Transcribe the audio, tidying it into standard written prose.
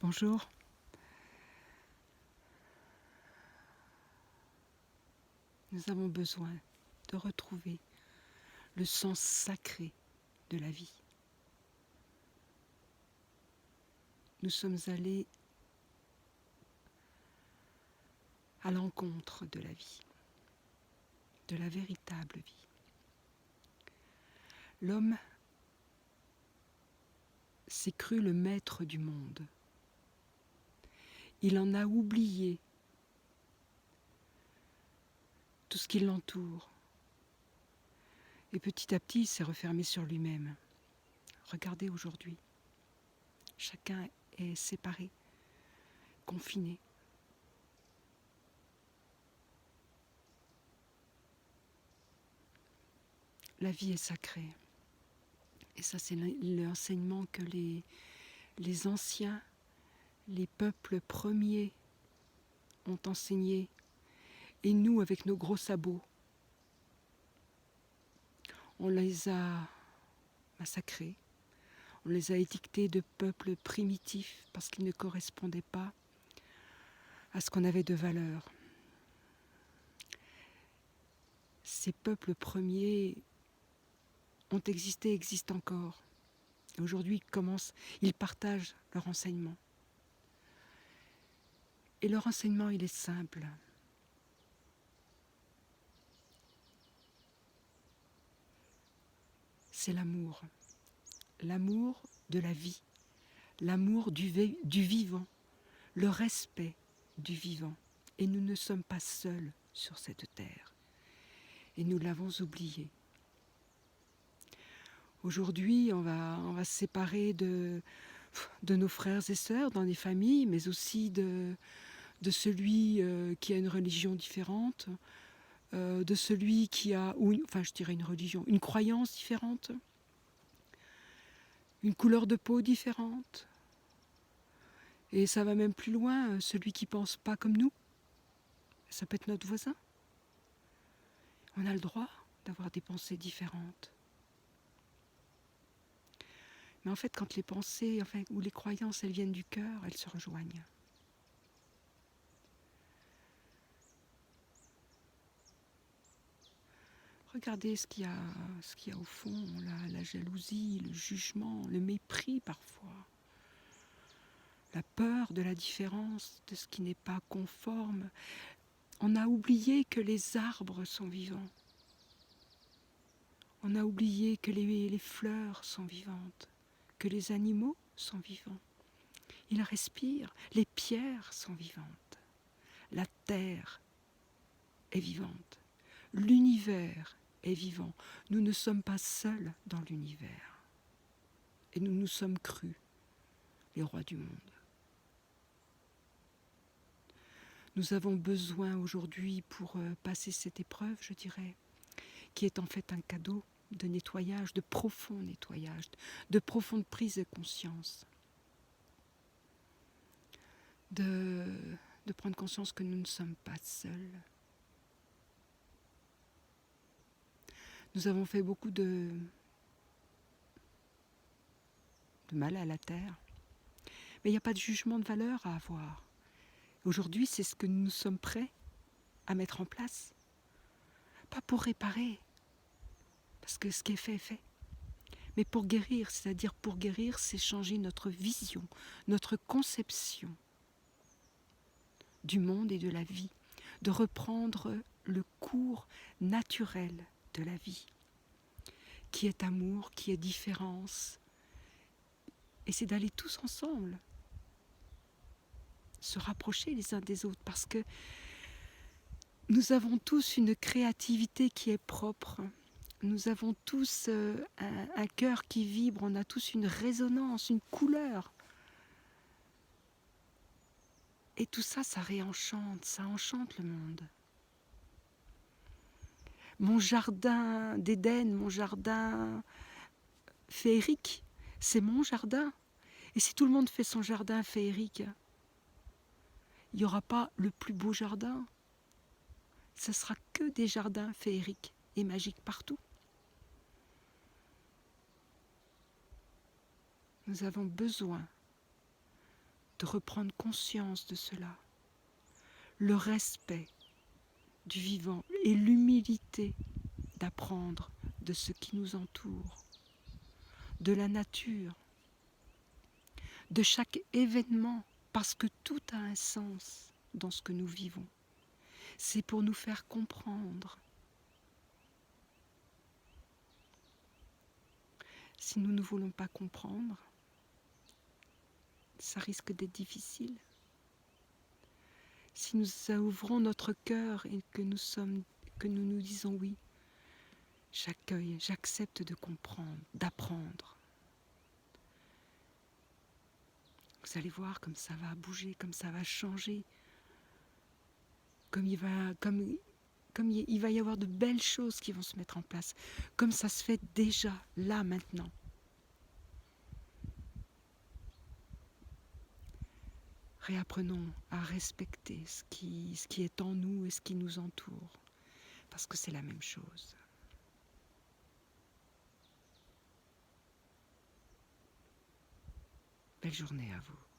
Bonjour. Nous avons besoin de retrouver le sens sacré de la vie. Nous sommes allés à l'encontre de la vie, de la véritable vie. L'homme s'est cru le maître du monde. Il en a oublié tout ce qui l'entoure. Et petit à petit, il s'est refermé sur lui-même. Regardez aujourd'hui, chacun est séparé, confiné. La vie est sacrée. Et ça, c'est l'enseignement que les anciens, les peuples premiers ont enseigné. Et nous, avec nos gros sabots, on les a massacrés. On les a étiquetés de peuples primitifs parce qu'ils ne correspondaient pas à ce qu'on avait de valeur. Ces peuples premiers ont existé, existent encore. Et aujourd'hui, ils partagent leur enseignement. Et leur enseignement, il est simple. C'est l'amour. L'amour de la vie. L'amour du vivant. Le respect du vivant. Et nous ne sommes pas seuls sur cette terre. Et nous l'avons oublié. Aujourd'hui, on va se séparer de nos frères et sœurs dans les familles, mais aussi de celui qui a une religion différente, de celui qui a, une croyance différente, une couleur de peau différente. Et ça va même plus loin, celui qui ne pense pas comme nous, ça peut être notre voisin. On a le droit d'avoir des pensées différentes. Mais en fait, quand les pensées ou les croyances, elles viennent du cœur, elles se rejoignent. Regardez ce qu'il y a au fond, la jalousie, le jugement, le mépris parfois. La peur de la différence, de ce qui n'est pas conforme. On a oublié que les arbres sont vivants. On a oublié que les fleurs sont vivantes, que les animaux sont vivants. Ils respirent, les pierres sont vivantes. La terre est vivante. L'univers est vivant. Nous ne sommes pas seuls dans l'univers. Et nous nous sommes crus les rois du monde. Nous avons besoin aujourd'hui pour passer cette épreuve, je dirais, qui est en fait un cadeau de nettoyage, de profond nettoyage, de profonde prise de conscience. De prendre conscience que nous ne sommes pas seuls. Nous avons fait beaucoup de mal à la terre. Mais il n'y a pas de jugement de valeur à avoir. Aujourd'hui, c'est ce que nous sommes prêts à mettre en place. Pas pour réparer, parce que ce qui est fait, mais pour guérir. C'est-à-dire pour guérir, c'est changer notre vision, notre conception du monde et de la vie, de reprendre le cours naturel de la vie, qui est amour, qui est différence. Et c'est d'aller tous ensemble, se rapprocher les uns des autres, parce que nous avons tous une créativité qui est propre. Nous avons tous un cœur qui vibre, on a tous une résonance, une couleur. Et tout ça, ça réenchante, ça enchante le monde. Mon jardin d'Éden, mon jardin féerique, c'est mon jardin. Et si tout le monde fait son jardin féerique, il n'y aura pas le plus beau jardin. Ce ne sera que des jardins féeriques et magiques partout. Nous avons besoin de reprendre conscience de cela, le respect du vivant et l'humilité d'apprendre de ce qui nous entoure, de la nature, de chaque événement, parce que tout a un sens dans ce que nous vivons. C'est pour nous faire comprendre. Si nous ne voulons pas comprendre, ça risque d'être difficile. Si nous ouvrons notre cœur et que nous nous disons oui, j'accueille, j'accepte de comprendre, d'apprendre. Vous allez voir comme ça va bouger, comme ça va changer, comme il va y avoir de belles choses qui vont se mettre en place, comme ça se fait déjà, là, maintenant. Réapprenons à respecter ce qui est en nous et ce qui nous entoure, parce que c'est la même chose. Belle journée à vous.